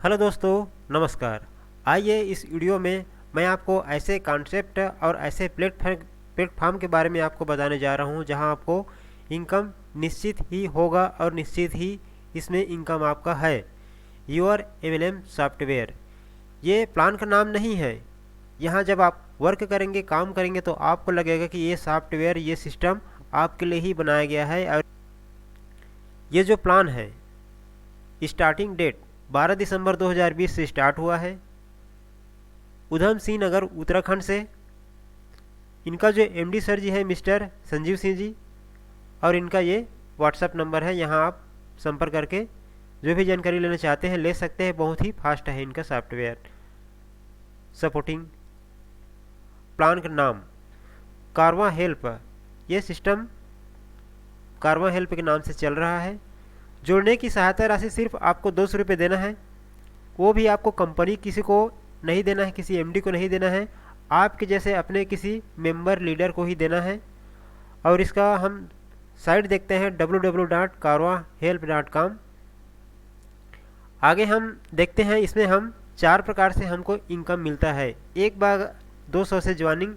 Hello दोस्तों, नमस्कार। आइए इस वीडियो में मैं आपको ऐसे कॉन्सेप्ट और ऐसे प्लेटफॉर्म के बारे में आपको बताने जा रहा हूं जहां आपको इनकम निश्चित ही होगा और निश्चित ही इसमें इनकम आपका है। यूर एमएलएम सॉफ्टवेयर ये प्लान का नाम नहीं है। यहाँ जब आप वर्क करेंगे, काम करेंगे, तो आपको लगेगा कि ये सॉफ्टवेयर, ये सिस्टम आपके लिए ही बनाया गया है। और ये जो प्लान है, स्टार्टिंग डेट 12 दिसंबर 2020 से स्टार्ट हुआ है, उधम सिंह नगर उत्तराखंड से। इनका जो एमडी सर जी है मिस्टर संजीव सिंह जी, और इनका ये व्हाट्सएप नंबर है। यहाँ आप संपर्क करके जो भी जानकारी लेना चाहते हैं ले सकते हैं। बहुत ही फास्ट है इनका सॉफ्टवेयर। सपोर्टिंग प्लान का नाम कारवां हेल्प। ये सिस्टम कारवां हेल्प के नाम से चल रहा है। जोड़ने की सहायता राशि सिर्फ आपको 200 रुपये देना है। वो भी आपको कंपनी किसी को नहीं देना है, किसी एमडी को नहीं देना है, आपके जैसे अपने किसी मेंबर लीडर को ही देना है। और इसका हम साइट देखते हैं www.karwahelp.com। आगे हम देखते हैं, इसमें हम 4 प्रकार से हमको इनकम मिलता है। एक बार 200 से ज्वाइनिंग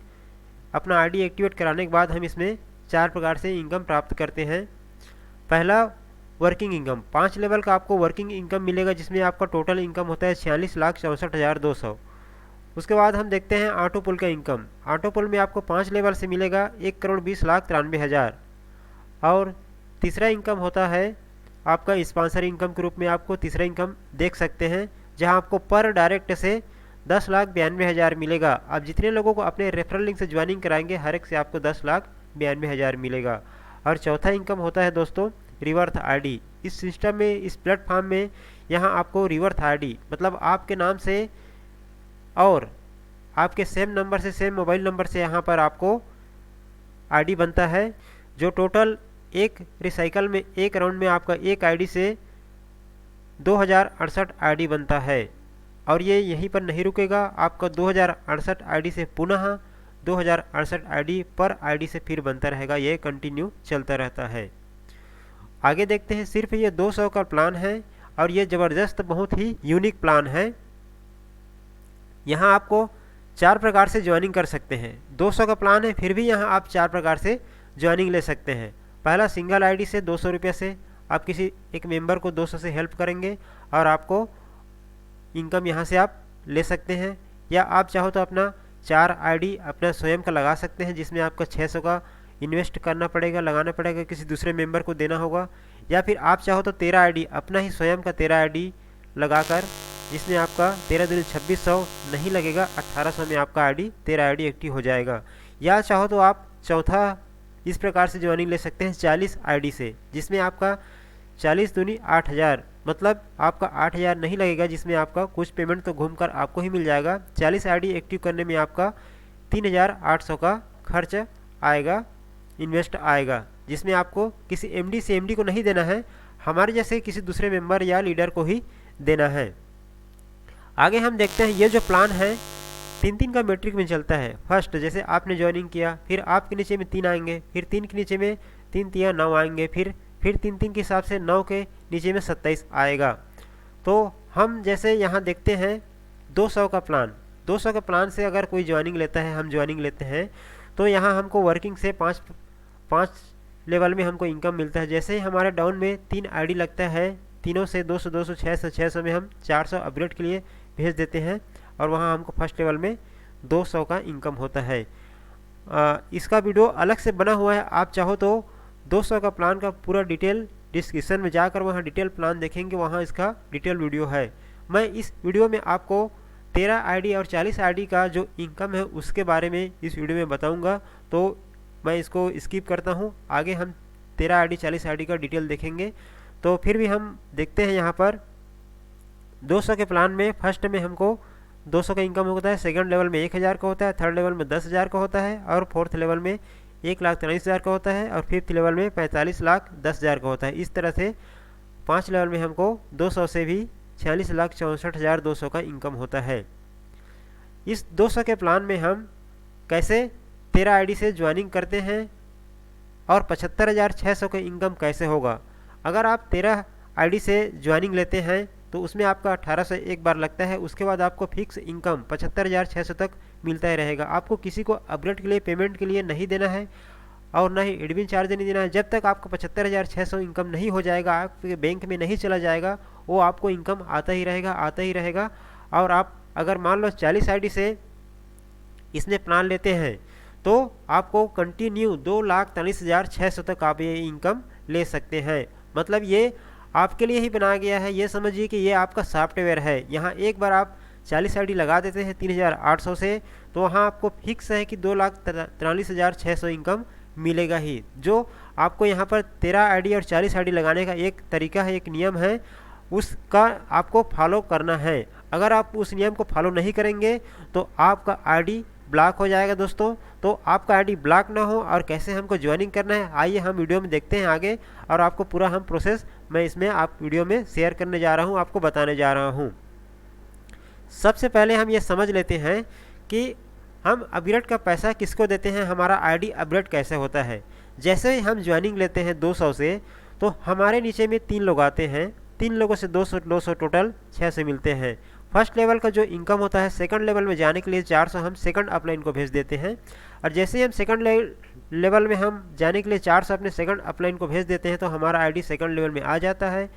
अपना आईडी एक्टिवेट कराने के बाद हम इसमें 4 प्रकार से इनकम प्राप्त करते हैं। पहला वर्किंग इनकम, 5 लेवल का आपको वर्किंग इनकम मिलेगा, जिसमें आपका टोटल इनकम होता है 46,64,200। उसके बाद हम देखते हैं ऑटो पुल का इनकम। ऑटो पुल में आपको 5 लेवल से मिलेगा 1,20,93,000। और तीसरा इनकम होता है आपका स्पॉन्सर इनकम के रूप में आपको तीसरा इनकम देख सकते हैं, जहां आपको पर डायरेक्ट से 10,92,000 मिलेगा। आप जितने लोगों को अपने रेफरल लिंक से ज्वाइनिंग कराएंगे, हर एक से आपको 10,92,000 मिलेगा। और चौथा इनकम होता है दोस्तों रिवर्थ आईडी। इस सिस्टम में, इस प्लेटफॉर्म में, यहाँ आपको रिवर्थ आईडी मतलब आपके नाम से और आपके सेम नंबर से, सेम मोबाइल नंबर से यहाँ पर आपको आईडी बनता है, जो टोटल एक रिसाइकल में, एक राउंड में आपका एक आईडी से 2068 आईडी बनता है। और ये यहीं पर नहीं रुकेगा, आपका 2068 आईडी से पुनः 2068 आईडी पर आईडी से फिर बनता रहेगा। ये कंटिन्यू चलता रहता है। आगे देखते हैं, सिर्फ ये 200 का प्लान है और ये ज़बरदस्त बहुत ही यूनिक प्लान है। यहाँ आपको 4 प्रकार से ज्वाइनिंग कर सकते हैं। 200 का प्लान है, फिर भी यहाँ आप 4 प्रकार से ज्वाइनिंग ले सकते हैं। पहला सिंगल आईडी से 200 रुपये से आप किसी एक मेंबर को 200 से हेल्प करेंगे और आपको इनकम यहाँ से आप ले सकते हैं। या आप चाहो तो अपना 4 आईडी अपना स्वयं का लगा सकते हैं, जिसमें आपका 600 का इन्वेस्ट करना पड़ेगा, लगाना पड़ेगा, किसी दूसरे मेंबर को देना होगा। या फिर आप चाहो तो 13 आईडी अपना ही स्वयं का 13 आईडी लगाकर, जिसमें आपका 13 दूनी 2600 नहीं लगेगा, 1800 में आपका आईडी 13 आईडी एक्टिव हो जाएगा। या चाहो तो आप चौथा इस प्रकार से ज्वाइनिंग ले सकते हैं 40 आईडी से, जिसमें आपका 40 दूनी 8000 मतलब आपका 8000 नहीं लगेगा, जिसमें आपका कुछ पेमेंट तो घूमकर आपको ही मिल जाएगा। 40 आईडी एक्टिव करने में आपका 3800 का खर्च आएगा, इन्वेस्ट आएगा, जिसमें आपको किसी एमडी से एमडी को नहीं देना है, हमारे जैसे किसी दूसरे मेंबर या लीडर को ही देना है। आगे हम देखते हैं, ये जो प्लान है 3-3 का मैट्रिक में चलता है। फर्स्ट जैसे आपने ज्वाइनिंग किया, फिर आपके नीचे में 3 आएंगे, फिर 3 के नीचे में 3 9 आएंगे, फिर 3 के हिसाब से 9 के नीचे में 27 आएगा। तो हम जैसे यहाँ देखते हैं 200 का प्लान, 200 का प्लान से अगर कोई ज्वाइनिंग लेता है, हम ज्वाइनिंग लेते हैं, तो यहाँ हमको वर्किंग से 5 लेवल में हमको इनकम मिलता है। जैसे ही हमारे डाउन में 3 आईडी लगता है, तीनों से 200 200 600 में हम 400 अपग्रेड के लिए भेज देते हैं और वहाँ हमको फर्स्ट लेवल में 200 का इनकम होता है। इसका वीडियो अलग से बना हुआ है, आप चाहो तो 200 का प्लान का पूरा डिटेल डिस्क्रिप्शन में जाकर वहाँ डिटेल प्लान देखेंगे, वहाँ इसका डिटेल वीडियो है। मैं इस वीडियो में आपको 13 आईडी और 40 आईडी का जो इनकम है उसके बारे में इस वीडियो में बताऊंगा, तो मैं इसको स्किप करता हूं। आगे हम 13 आईडी 40 आईडी का डिटेल देखेंगे। तो फिर भी हम देखते हैं, यहाँ पर 200 के प्लान में फर्स्ट में हमको 200 का इनकम होता है, सेकंड लेवल में 1000 का होता है, थर्ड लेवल में 10,000 का होता है, और फोर्थ लेवल में 1,43,000 का होता है, और फिफ्थ लेवल में 45,10,000 का होता है। इस तरह से 5 लेवल में हमको 200 से भी 46,64,200 का इनकम होता है। इस 200 के प्लान में हम कैसे 13 आईडी से ज्वाइनिंग करते हैं और 75,600 का इनकम कैसे होगा। अगर आप 13 आईडी से ज्वाइनिंग लेते हैं तो उसमें आपका 1800 एक बार लगता है। उसके बाद आपको फिक्स इनकम 75,600 तक मिलता ही रहेगा। आपको किसी को अपग्रेड के लिए पेमेंट के लिए नहीं देना है और ना ही एडमिन चार्ज नहीं देना है। जब तक आपको 75,600 इनकम नहीं हो जाएगा, आपके बैंक में नहीं चला जाएगा, वो आपको इनकम आता ही रहेगा, आता ही रहेगा। और आप अगर मान लो 40 आईडी से इसने प्लान लेते हैं तो आपको कंटिन्यू 2,43,600 तक आप ये इनकम ले सकते हैं। मतलब ये आपके लिए ही बनाया गया है। ये समझिए कि ये आपका सॉफ्टवेयर है। यहाँ एक बार आप 40 आईडी लगा देते हैं 3,800 से, तो वहाँ आपको फिक्स है कि 2,43,600 इनकम मिलेगा ही। जो आपको यहाँ पर 13 आईडी और 40 आईडी लगाने का एक तरीका है, एक नियम है, उसका आपको फॉलो करना है। अगर आप उस नियम को फॉलो नहीं करेंगे तो आपका आईडी ब्लॉक हो जाएगा दोस्तों। तो आपका आईडी ब्लॉक ना हो और कैसे हमको ज्वाइनिंग करना है, आइए हम वीडियो में देखते हैं आगे। और आपको पूरा हम प्रोसेस मैं इसमें आप वीडियो में शेयर करने जा रहा हूँ, आपको बताने जा रहा हूँ। सबसे पहले हम ये समझ लेते हैं कि हम अपग्रेड का पैसा किसको देते हैं, हमारा आईडी अपग्रेड कैसे होता है। जैसे ही हम ज्वाइनिंग लेते हैं 200 से, तो हमारे नीचे में 3 लोग आते हैं। 3 लोगों से 200 टोटल 600 मिलते हैं। फर्स्ट लेवल का जो इनकम होता है, सेकंड लेवल में जाने के लिए 400 हम सेकंड अपलाइन को भेज देते हैं। और जैसे ही हम सेकंड लेवल में हम जाने के लिए 400 अपने सेकंड अपलाइन को भेज देते हैं, तो हमारा आईडी सेकंड लेवल में आ जाता है।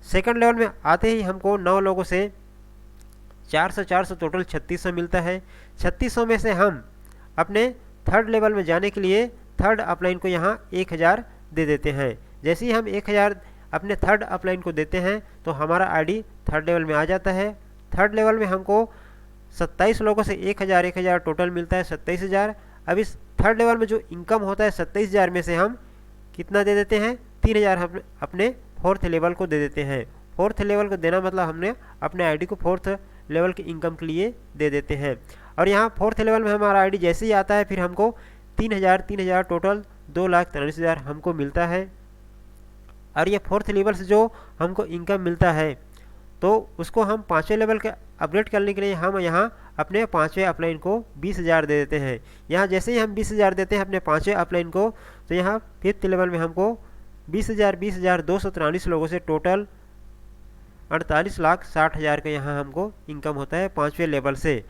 सेकंड लेवल में आते ही हमको 9 लोगों से 400 टोटल 3600 मिलता है। 3600 में से हम अपने थर्ड लेवल में जाने के लिए थर्ड अपलाइन को यहाँ 1000 दे देते हैं। जैसे ही हम 1000 अपने थर्ड अपलाइन को देते हैं तो हमारा आईडी थर्ड लेवल में आ जाता है। थर्ड लेवल में हमको 27 लोगों से 1000 टोटल मिलता है, 27,000। अब इस थर्ड लेवल में जो इनकम होता है 27,000 में से हम कितना दे देते हैं, 3,000 हम अपने फोर्थ लेवल को दे देते हैं। फोर्थ लेवल को देना मतलब हमने अपने आईडी को फोर्थ लेवल की इनकम के लिए दे देते हैं। और यहाँ फोर्थ लेवल में हमारा आईडी जैसे ही आता है, फिर हमको 3,000 टोटल 2,43,000 हमको मिलता है। और ये फोर्थ लेवल से जो हमको इनकम मिलता है, तो उसको हम 5वें लेवल के अपग्रेड करने के लिए हम यहाँ अपने 5वें अपलाइन को 20,000 दे देते हैं। यहाँ जैसे ही हम 20,000 देते हैं अपने 5वें अपलाइन को, तो यहाँ फिफ्थ लेवल में हमको 20,243 लोगों से टोटल 48,60,000 का यहाँ हमको इनकम होता है 5वें लेवल से।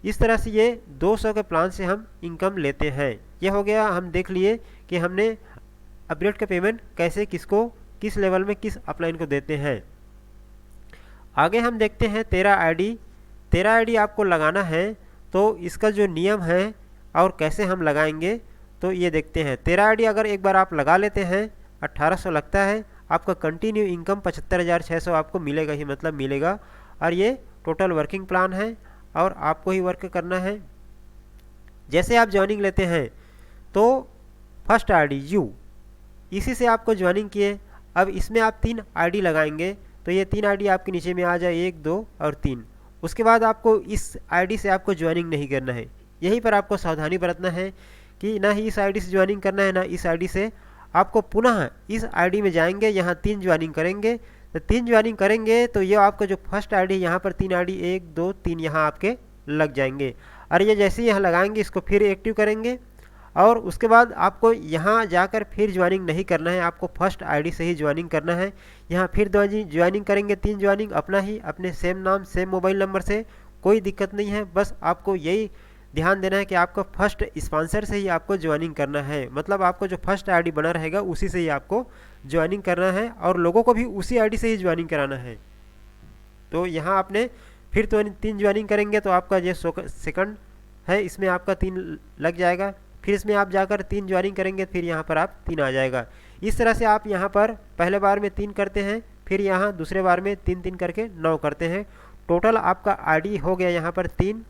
इस तरह से ये 200 के प्लान से हम इनकम लेते हैं। ये हो गया, हम देख लिए कि हमने अपग्रेड का पेमेंट कैसे किसको किस लेवल में किस अपलाइन को देते हैं। आगे हम देखते हैं 13 आईडी। 13 आईडी आपको लगाना है, तो इसका जो नियम है और कैसे हम लगाएंगे तो ये देखते हैं। 13 आईडी अगर एक बार आप लगा लेते हैं 1800 लगता है, आपका कंटिन्यू इनकम 75,600 आपको मिलेगा ही, मतलब मिलेगा। और ये टोटल वर्किंग प्लान है और आपको ही वर्क करना है। जैसे आप ज्वाइनिंग लेते हैं तो फर्स्ट आईडी यू, इसी से आपको ज्वाइनिंग किए। अब इसमें आप 3 आईडी लगाएंगे, तो ये 3 आईडी आपके नीचे में आ जाए, 1, 2 और 3। उसके बाद आपको इस आईडी से आपको ज्वाइनिंग नहीं करना है। यहीं पर आपको सावधानी बरतना है कि ना ही इस आईडी से ज्वाइनिंग करना है, ना इस आईडी से। आपको पुनः इस आईडी में जाएंगे, यहाँ 3 ज्वाइनिंग करेंगे। तो 3 ज्वाइनिंग करेंगे तो ये आपका जो फर्स्ट आईडी यहाँ पर 3 आईडी 1, 2, 3 यहाँ आपके लग जाएंगे। और ये जैसे ही यहाँ लगाएंगे, इसको फिर एक्टिव करेंगे। और उसके बाद आपको यहाँ जाकर फिर ज्वाइनिंग नहीं करना है, आपको फर्स्ट आईडी से ही ज्वाइनिंग करना है। यहाँ फिर 2 ज्वाइनिंग करेंगे, 3 ज्वाइनिंग अपना ही अपने सेम नाम सेम मोबाइल नंबर से, कोई दिक्कत नहीं है। बस आपको यही ध्यान देना है कि आपको फर्स्ट स्पॉन्सर से ही आपको ज्वाइनिंग करना है। मतलब आपको जो फर्स्ट आईडी बना रहेगा उसी से ही आपको ज्वाइनिंग करना है और लोगों को भी उसी आईडी से ही ज्वाइनिंग कराना है। तो यहाँ आपने फिर तो 3 ज्वाइनिंग करेंगे तो आपका जो सेकंड है इसमें आपका 3 लग जाएगा। फिर इसमें आप जाकर 3 ज्वाइनिंग करेंगे, फिर यहाँ पर आप 3 आ जाएगा। इस तरह से आप यहाँ पर पहले बार में 3 करते हैं, फिर यहाँ दूसरे बार में 3 करके 9 करते हैं। टोटल आपका आईडी हो गया यहाँ पर 3,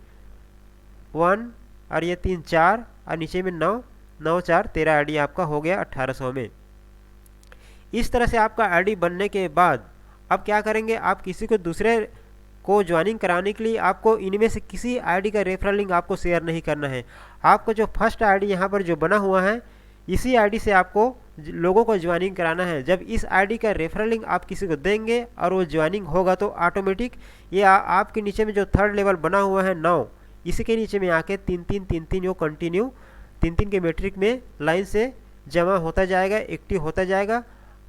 1 और ये 3, 4 और नीचे में 9, 9, 4, 13 आईडी आपका हो गया 1800 में। इस तरह से आपका आईडी बनने के बाद अब क्या करेंगे, आप किसी को दूसरे को ज्वाइनिंग कराने के लिए आपको इनमें से किसी आईडी का रेफरल लिंक आपको शेयर नहीं करना है। आपको जो फर्स्ट आईडी यहाँ पर जो बना हुआ है, इसी आईडी से आपको लोगों को ज्वाइनिंग कराना है। जब इस आईडी का रेफरल लिंक आप किसी को देंगे और वो ज्वाइनिंग होगा तो ऑटोमेटिक ये आपके नीचे में जो थर्ड लेवल बना हुआ है 9, इसी के नीचे में आके 3-3 जो कंटिन्यू 3 के मैट्रिक में लाइन से जमा होता जाएगा, एक्टिव होता जाएगा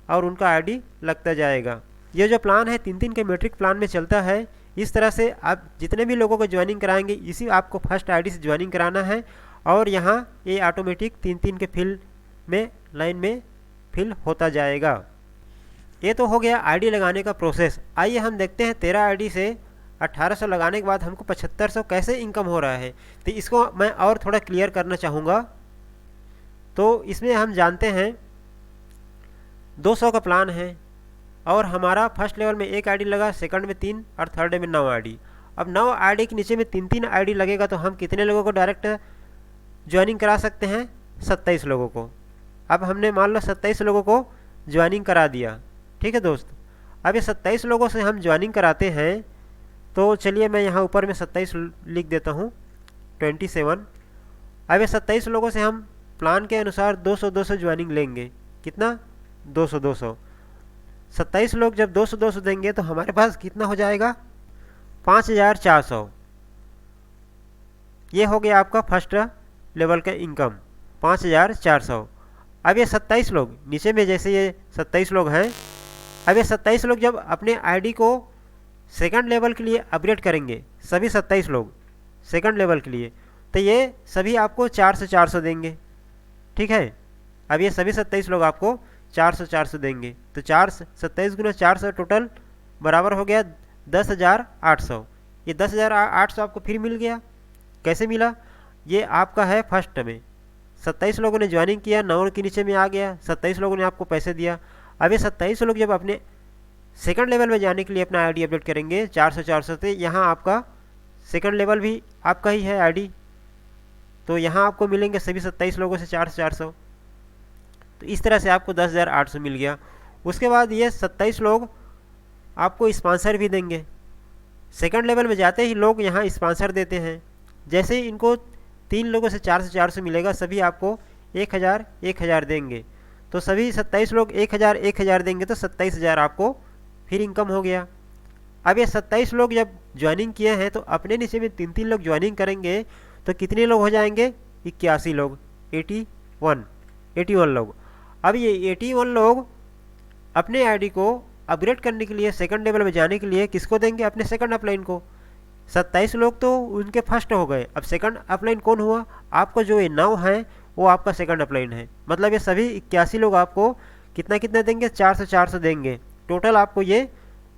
और उनका आईडी लगता जाएगा। ये जो प्लान है 3-3 के मेट्रिक प्लान में चलता है। इस तरह से आप जितने भी लोगों को ज्वाइनिंग कराएंगे इसी आपको फर्स्ट आईडी से ज्वाइनिंग कराना है और यहाँ ये ऑटोमेटिक 3-3 के फिल में लाइन में फिल होता जाएगा। ये तो हो गया आईडी लगाने का प्रोसेस। आइए हम देखते हैं 13 आईडी से 1800 लगाने के बाद हमको 7500 कैसे इनकम हो रहा है। तो इसको मैं और थोड़ा क्लियर करना चाहूँगा। तो इसमें हम जानते हैं 200 का प्लान है और हमारा फर्स्ट लेवल में 1 आईडी लगा, सेकंड में 3 और थर्ड में 9 आईडी। अब 9 आईडी के नीचे में 3-3 आईडी लगेगा तो हम कितने लोगों को डायरेक्ट ज्वाइनिंग करा सकते हैं? 27 लोगों को। अब हमने मान लो 27 लोगों को ज्वाइनिंग करा दिया। ठीक है दोस्त, अब ये 27 लोगों से हम ज्वाइनिंग कराते हैं तो चलिए मैं यहाँ ऊपर में 27 लिख देता हूँ 27। अब ये 27 लोगों से हम प्लान के अनुसार 200-200 ज्वाइनिंग लेंगे। कितना? 200-200। 27 लोग जब 200-200 देंगे तो हमारे पास कितना हो जाएगा? 5400। ये हो गया आपका फर्स्ट लेवल का इनकम 5400। अब ये 27 लोग नीचे में जैसे ये 27 लोग हैं, अब ये 27 लोग जब अपने आईडी को सेकंड लेवल के लिए अपग्रेड करेंगे, सभी 27 लोग सेकंड लेवल के लिए, तो ये सभी आपको 400-400 देंगे। ठीक है, अब ये सभी 27 लोग आपको 400-400 देंगे तो 27 गुना 400 टोटल बराबर हो गया 10,800। ये 10,800 आपको फिर मिल गया। कैसे मिला? ये आपका है फर्स्ट में 27 लोगों ने ज्वाइनिंग किया, 9 के नीचे में आ गया, 27 लोगों ने आपको पैसे दिया। अब ये 27 लोग जब अपने सेकंड लेवल में जाने के लिए अपना आईडी अपडेट करेंगे 400-400 से, यहाँ आपका सेकंड लेवल भी आपका ही है आईडी, तो यहाँ आपको मिलेंगे सभी 27 लोगों से 400-400। तो इस तरह से आपको 10,800 मिल गया। उसके बाद ये 27 लोग आपको स्पॉन्सर भी देंगे। सेकंड लेवल में जाते ही लोग यहाँ स्पॉन्सर देते हैं। जैसे ही इनको 3 लोगों से 400-400 मिलेगा, सभी आपको 1,000 देंगे। तो सभी 27 लोग 1,000 देंगे तो 27,000 आपको फिर इनकम हो गया। अब ये 27 लोग जब ज्वाइनिंग किए हैं तो अपने नीचे में 3-3 लोग ज्वाइनिंग करेंगे तो कितने लोग हो जाएंगे? 81 लोग, 81 लोग। अब ये 81 लोग अपने आईडी को अपग्रेड करने के लिए सेकंड लेवल में जाने के लिए किसको देंगे? अपने सेकंड अपलाइन को। 27 लोग तो उनके फर्स्ट हो गए, अब सेकंड अपलाइन कौन हुआ? आपको जो ये 9 है वो आपका सेकंड अपलाइन है। मतलब ये सभी 81 लोग आपको कितना देंगे? 400-400 देंगे। टोटल आपको ये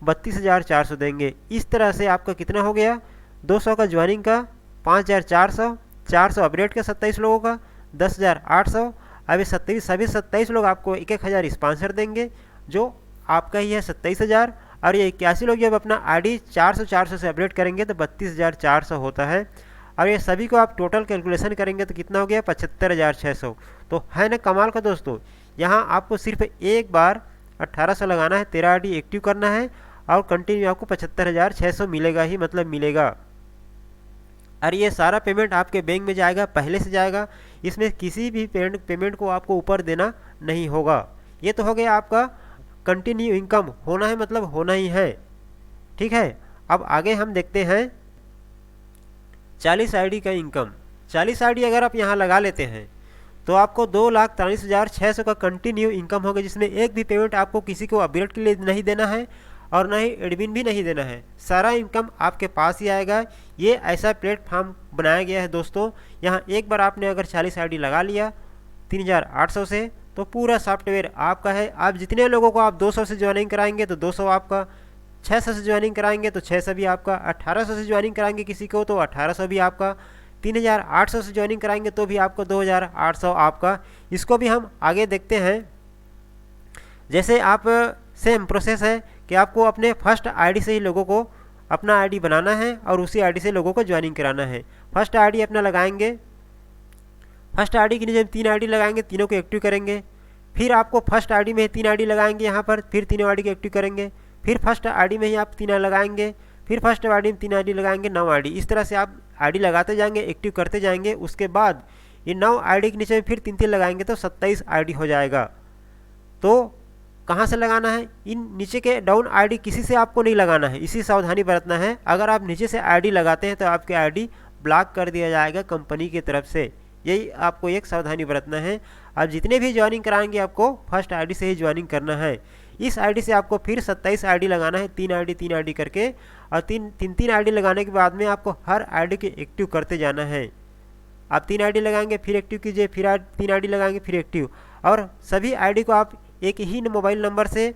32,400 देंगे। इस तरह से आपका कितना हो गया? 200 का ज्वाइनिंग का 5,400, 400 अपग्रेड का 27 लोगों का 10,800। अब ये सभी 27 लोग आपको 1,000 स्पॉन्सर देंगे जो आपका ही है 27,000। और ये 81 लोग जब अपना आईडी 400-400 से अपडेट करेंगे तो 32,400 होता है। और ये सभी को आप टोटल कैलकुलेशन करेंगे तो कितना हो गया? 75,600। तो है ना कमाल का दोस्तों। यहाँ आपको सिर्फ एक बार 1800 लगाना है, 13 आईडी एक्टिव करना है और कंटिन्यू आपको 75,600 मिलेगा ही, मतलब मिलेगा। और ये सारा पेमेंट आपके बैंक में जाएगा, पहले से जाएगा। इसमें किसी भी पेमेंट को आपको ऊपर देना नहीं होगा। ये तो हो गया आपका कंटिन्यू इनकम। होना है मतलब होना ही है। ठीक है, अब आगे हम देखते हैं 40 आईडी का इनकम। 40 आईडी अगर आप यहाँ लगा लेते हैं तो आपको 2,43,600 का कंटिन्यू इनकम होगा, जिसमें एक भी पेमेंट आपको किसी को अपग्रेड के लिए नहीं देना है और ना ही एडमिन भी नहीं देना है। सारा इनकम आपके पास ही आएगा। ये ऐसा प्लेटफॉर्म बनाया गया है दोस्तों। यहाँ एक बार आपने अगर 40 आईडी लगा लिया 3,800 से तो पूरा सॉफ्टवेयर आपका है। आप जितने लोगों को आप 200 से ज्वाइनिंग कराएंगे तो 200 आपका, 600 से ज्वाइनिंग कराएंगे तो 600 भी आपका, 1800 से ज्वाइनिंग कराएंगे किसी को तो 1800 भी आपका, 3,800 से ज्वाइनिंग कराएंगे तो भी आपको 2,800 आपका। इसको भी हम आगे देखते हैं। जैसे आप सेम प्रोसेस है कि आपको अपने फर्स्ट आईडी से ही लोगों को अपना आईडी बनाना है और उसी आईडी से लोगों को ज्वाइनिंग कराना है। फर्स्ट आईडी अपना लगाएंगे, फर्स्ट आईडी के नीचे 3 आईडी लगाएंगे, तीनों को एक्टिव करेंगे। फिर आपको फर्स्ट आईडी में 3 आईडी लगाएंगे यहाँ पर, फिर तीनों आईडी को एक्टिव करेंगे। फिर फर्स्ट आईडी में ही आप 3 लगाएंगे, फिर फर्स्ट आईडी में 3 आईडी लगाएंगे, 9 आईडी। इस तरह से आप आईडी लगाते जाएंगे, एक्टिव करते जाएंगे। उसके बाद ये 9 आईडी के नीचे फिर 3-3 लगाएंगे तो 27 आईडी हो जाएगा। तो कहाँ से लगाना है? इन नीचे के डाउन आईडी किसी से आपको नहीं लगाना है, इसी सावधानी बरतना है। अगर आप नीचे से आईडी लगाते हैं तो आपके आईडी ब्लॉक कर दिया जाएगा कंपनी की तरफ से। यही आपको एक सावधानी बरतना है। आप जितने भी ज्वाइनिंग कराएंगे आपको फर्स्ट आईडी से ही ज्वाइनिंग करना है। इस आईडी से आपको फिर 27 आईडी लगाना है, 3 आईडी करके, और तीन आईडी लगाने के बाद में आपको हर आईडी के एक्टिव करते जाना है। आप 3 आईडी लगाएंगे फिर एक्टिव कीजिए, फिर 3 आईडी लगाएंगे फिर एक्टिव, और सभी आईडी को आप एक ही मोबाइल नंबर से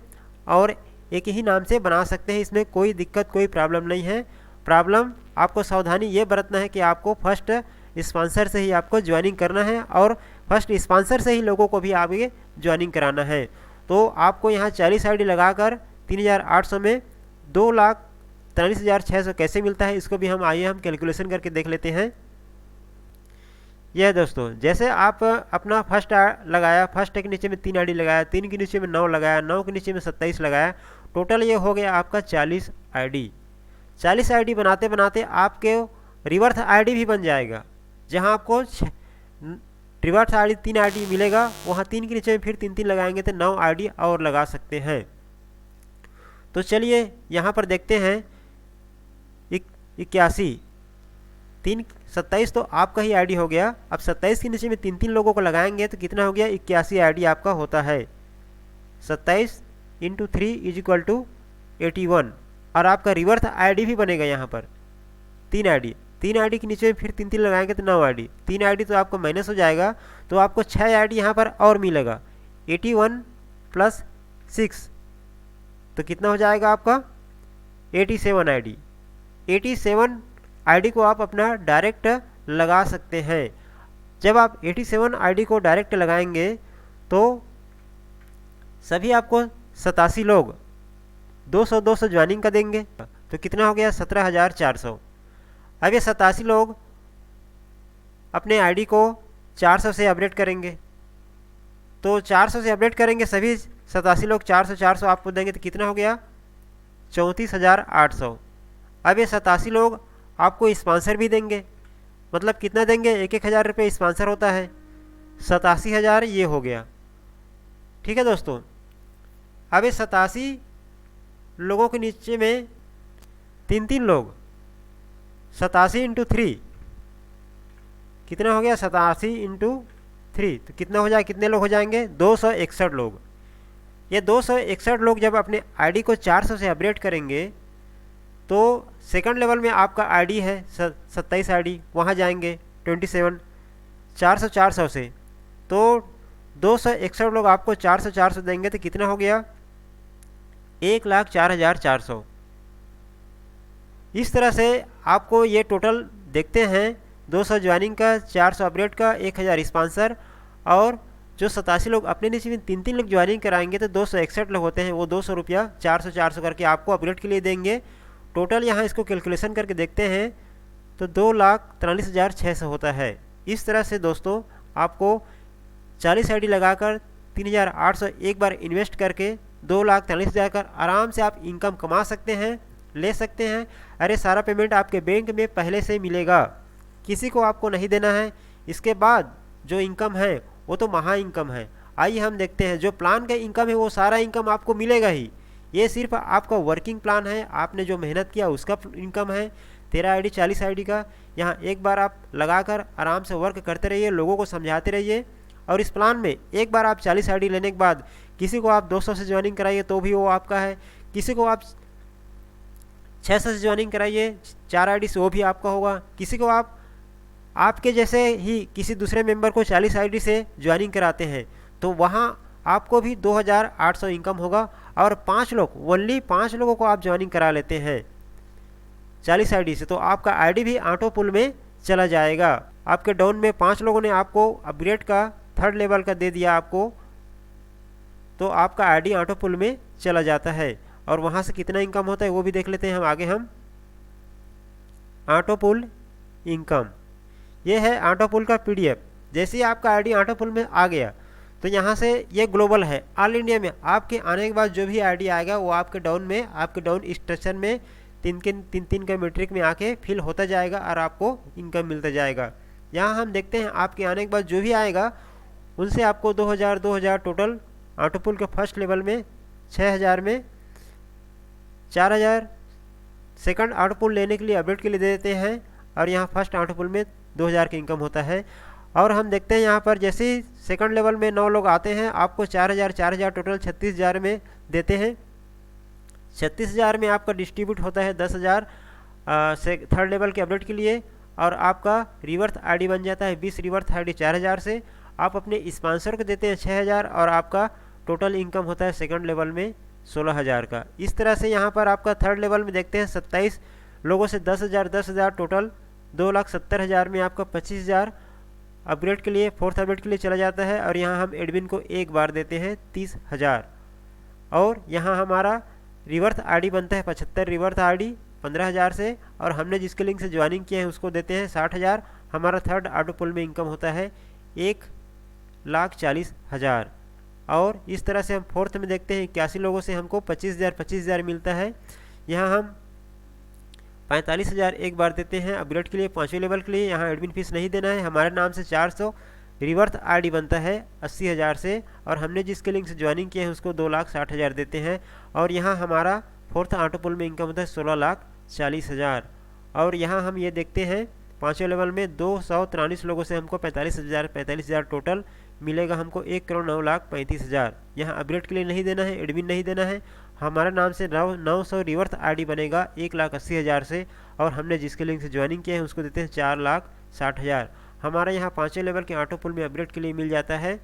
और एक ही नाम से बना सकते हैं। इसमें कोई दिक्कत, कोई प्रॉब्लम नहीं है। प्रॉब्लम आपको सावधानी ये बरतना है कि आपको फर्स्ट स्पॉन्सर से ही आपको ज्वाइनिंग करना है और फर्स्ट स्पॉन्सर से ही लोगों को भी आगे ज्वाइनिंग कराना है। तो आपको यहाँ 40 आईडी लगाकर 3800 में 2,43,600 कैसे मिलता है, इसको भी हम कैलकुलेशन करके देख लेते हैं। यह दोस्तों, जैसे आप अपना फर्स्ट लगाया, फर्स्ट के नीचे में 3 आईडी लगाया, 3 के नीचे में 9 लगाया, 9 के नीचे में 27 लगाया, टोटल ये हो गया आपका 40 आईडी। 40 आईडी बनाते बनाते आपके रिवर्स आईडी भी बन जाएगा, जहां आपको रिवर्स आईडी 3 आईडी मिलेगा, वहां 3 के नीचे में फिर 3 लगाएंगे तो 9 आईडी और लगा सकते हैं। तो चलिए यहाँ पर देखते हैं 81, 27 तो आपका ही आईडी हो गया। अब 27 के नीचे में 3 लोगों को लगाएंगे तो कितना हो गया, 81 आईडी आपका होता है। 27 × 3 = 81, और आपका रिवर्स आईडी भी बनेगा यहाँ पर 3 आईडी के नीचे में फिर 3 लगाएंगे तो 9 आईडी, 3 आईडी तो आपको माइनस हो जाएगा, तो आपको 6 आईडी यहाँ पर और मिलेगा। 81 + 6 तो कितना हो जाएगा आपका 87 आईडी। 87 आईडी को आप अपना डायरेक्ट लगा सकते हैं। जब आप 87 आईडी को डायरेक्ट लगाएंगे तो सभी आपको 87 लोग 200 ज्वाइनिंग का देंगे, तो कितना हो गया 17,400। अब ये 87 लोग अपने आईडी को 400 से अपडेट करेंगे, तो 400 से अपडेट करेंगे, सभी 87 लोग 400 आपको देंगे, तो कितना हो गया 34,800। अब ये 87 लोग आपको स्पॉन्सर भी देंगे, मतलब कितना देंगे, 1,000 रुपये स्पॉन्सर होता है, 87,000 ये हो गया। ठीक है दोस्तों, अब ये 87 लोगों के नीचे में 3 लोग, 87 × 3 कितना हो गया 87 × 3, तो कितना हो जाए, कितने लोग हो जाएंगे 261 लोग। ये 261 लोग जब अपने आईडी को 400 से अपडेट करेंगे तो सेकंड लेवल में आपका आईडी है 27 आईडी, वहाँ जाएंगे 27 400 से, तो 261 लोग आपको 400 देंगे, तो कितना हो गया 1,04,400। इस तरह से आपको ये टोटल देखते हैं 200 ज्वाइनिंग का, 400 अपडेट का, 1,000 स्पॉन्सर, और जो 87 लोग अपने नीचे में 3 लोग ज्वाइनिंग कराएंगे तो 261 लोग होते हैं, वो 200 रुपया 400 करके आपको अपडेट के लिए देंगे। टोटल यहाँ इसको कैलकुलेशन करके देखते हैं तो 2,43,600 होता है। इस तरह से दोस्तों आपको 40 आईडी लगाकर 3,800 एक बार इन्वेस्ट करके 2,43,000 कर आराम से आप इनकम कमा सकते हैं, ले सकते हैं। अरे सारा पेमेंट आपके बैंक में पहले से मिलेगा, किसी को आपको नहीं देना है। इसके बाद जो इनकम है वो तो महा इनकम है। आइए हम देखते हैं, जो प्लान का इनकम है वो सारा इनकम आपको मिलेगा ही, ये सिर्फ आपका वर्किंग प्लान है, आपने जो मेहनत किया उसका इनकम है। 13 आईडी 40 आईडी का यहाँ एक बार आप लगाकर आराम से वर्क करते रहिए, लोगों को समझाते रहिए, और इस प्लान में एक बार आप 40 आईडी लेने के बाद किसी को आप 200 से ज्वाइनिंग कराइए तो भी वो आपका है, किसी को आप 600 से ज्वाइनिंग कराइए 4 आईडी से वो भी आपका होगा, किसी को आप आपके जैसे ही किसी दूसरे मेंबर को 40 आईडी से ज्वाइनिंग कराते हैं तो वहाँ आपको भी 2,800 इनकम होगा। और 5 लोग, ओनली 5 लोगों को आप ज्वाइनिंग करा लेते हैं 40 आईडी से, तो आपका आईडी भी ऑटो पुल में चला जाएगा। आपके डाउन में 5 लोगों ने आपको अपग्रेड का 3rd लेवल का दे दिया आपको, तो आपका आईडी ऑटो पुल में चला जाता है। और वहाँ से कितना इनकम होता है वो भी देख लेते हैं हम आगे। हम ऑटो पुल इनकम, ये है ऑटो पुल का पीडीएफ। जैसे ही आपका आईडी ऑटो पुल में आ गया तो यहाँ से ये ग्लोबल है, ऑल इंडिया में आपके आने के बाद जो भी आईडी आएगा वो आपके डाउन में, आपके डाउन स्ट्रक्चर में 3 का मीट्रिक में आके फिल होता जाएगा और आपको इनकम मिलता जाएगा। यहाँ हम देखते हैं आपके आने के बाद जो भी आएगा उनसे आपको 2,000 टोटल ऑटो पुल के फर्स्ट लेवल में, 6,000 में 4,000 सेकंड ऑटो पुल लेने के लिए अपडेट के लिए दे देते हैं, और यहाँ फर्स्ट ऑटो पुल में 2,000 की इनकम होता है। और हम देखते हैं यहाँ पर जैसे ही सेकंड लेवल में 9 लोग आते हैं आपको 4000 टोटल 36,000 में देते हैं। 36,000 में आपका डिस्ट्रीब्यूट होता है 10,000 से थर्ड लेवल के अपडेट के लिए, और आपका रिवर्स आईडी बन जाता है 20 रिवर्स आईडी 4000 से। आप अपने स्पॉन्सर को देते हैं 6000 और आपका टोटल इनकम होता है सेकंड लेवल में 16,000 का। इस तरह से यहाँ पर आपका थर्ड लेवल में देखते हैं 27 लोगों से 10,000 टोटल 2,70,000 में आपका 25,000 अपग्रेड के लिए, फोर्थ अपडेट के लिए चला जाता है। और यहाँ हम एडमिन को एक बार देते हैं 30,000, और यहाँ हमारा रिवर्स आईडी बनता है 75 रिवर्स आईडी 15,000 से, और हमने जिसके लिंक से ज्वाइनिंग किया है उसको देते हैं 60,000। हमारा थर्ड ऑटो पुल में इनकम होता है 1,40,000। और इस तरह से हम फोर्थ में देखते हैं 81 लोगों से हमको 25,000 मिलता है। यहाँ हम 45,000 एक बार देते हैं अपग्रेड के लिए, 5वें लेवल के लिए। यहाँ एडमिन फीस नहीं देना है। हमारे नाम से 400 रिवर्स आईडी बनता है 80,000 से, और हमने जिसके लिंक से ज्वाइनिंग किया है उसको 2,60,000 देते हैं। और यहाँ हमारा फोर्थ ऑटो पुल में इनकम होता है 16,40,000। और यहाँ हम ये देखते हैं 5वें लेवल में 243 लोगों से हमको 45,000 टोटल मिलेगा, हमको 1,09,35,000। यहाँ अपग्रेड के लिए नहीं देना है, एडमिन नहीं देना है। हमारा नाम से 900 रिवर्स आईडी बनेगा 1,80,000 से, और हमने जिसके लिंक से ज्वाइनिंग किया है उसको देते हैं 4,60,000। हमारा यहाँ 5वें लेवल के ऑटो पुल में अपग्रेड के लिए मिल जाता है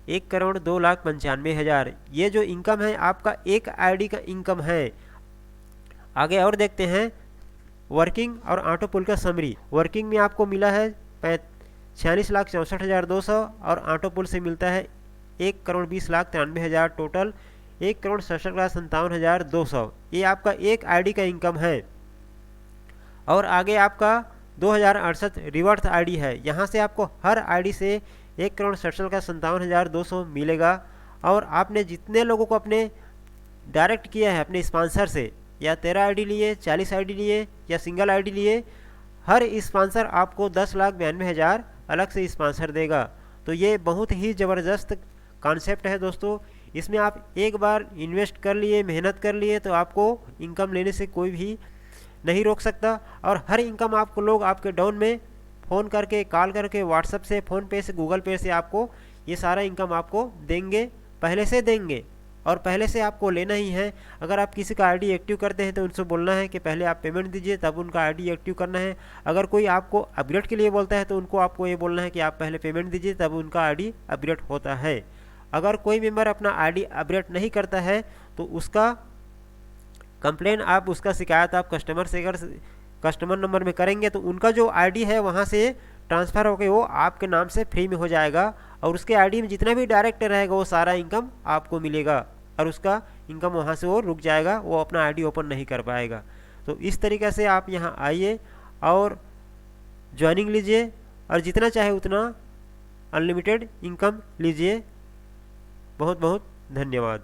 1,02,95,000। ये जो इनकम है आपका एक आईडी का इनकम है। आगे और देखते हैं वर्किंग और ऑटो पुल का समरी। वर्किंग में आपको मिला है 46,64,200, और ऑटो पुल से मिलता है 1,20,93,000 टोटल 1,67,57,200। ये आपका एक आईडी का इनकम है। और आगे आपका 2,068 रिवर्स आईडी है। यहाँ से आपको हर आईडी से 1,67,57,200 मिलेगा। और आपने जितने लोगों को अपने डायरेक्ट किया है अपने स्पॉन्सर से, या 13 आईडी लिए, 40 आईडी लिए, या सिंगल आईडी लिए, हर स्पॉन्सर आपको 10,92,000 अलग से स्पॉन्सर देगा। तो ये बहुत ही ज़बरदस्त कॉन्सेप्ट है दोस्तों। इसमें आप एक बार इन्वेस्ट कर लिए, मेहनत कर लिए, तो आपको इनकम लेने से कोई भी नहीं रोक सकता। और हर इनकम आपको लोग आपके डाउन में फ़ोन करके, कॉल करके, व्हाट्सएप से, फ़ोनपे से, गूगल पे से आपको ये सारा इनकम आपको देंगे, पहले से देंगे, और पहले से आपको लेना ही है। अगर आप किसी का आईडी एक्टिव करते हैं तो उनसे बोलना है कि पहले आप पेमेंट दीजिए तब उनका आईडी एक्टिव करना है। अगर कोई आपको अपग्रेड के लिए बोलता है तो उनको आपको ये बोलना है कि आप पहले पेमेंट दीजिए तब उनका आईडी अपग्रेड होता है। अगर कोई मेंबर अपना आईडी अपग्रेड नहीं करता है तो उसका कंप्लेन, आप उसका शिकायत आप कस्टमर से अगर कस्टमर नंबर में करेंगे तो उनका जो आईडी है वहाँ से ट्रांसफ़र होकर वो आपके नाम से फ्री में हो जाएगा, और उसके आईडी में जितना भी डायरेक्ट रहेगा वो सारा इनकम आपको मिलेगा, और उसका इनकम वहाँ से वो रुक जाएगा, वो अपना आईडी ओपन नहीं कर पाएगा। तो इस तरीके से आप यहाँ आइए और ज्वाइनिंग लीजिए, और जितना चाहे उतना अनलिमिटेड इनकम लीजिए। बहुत बहुत धन्यवाद।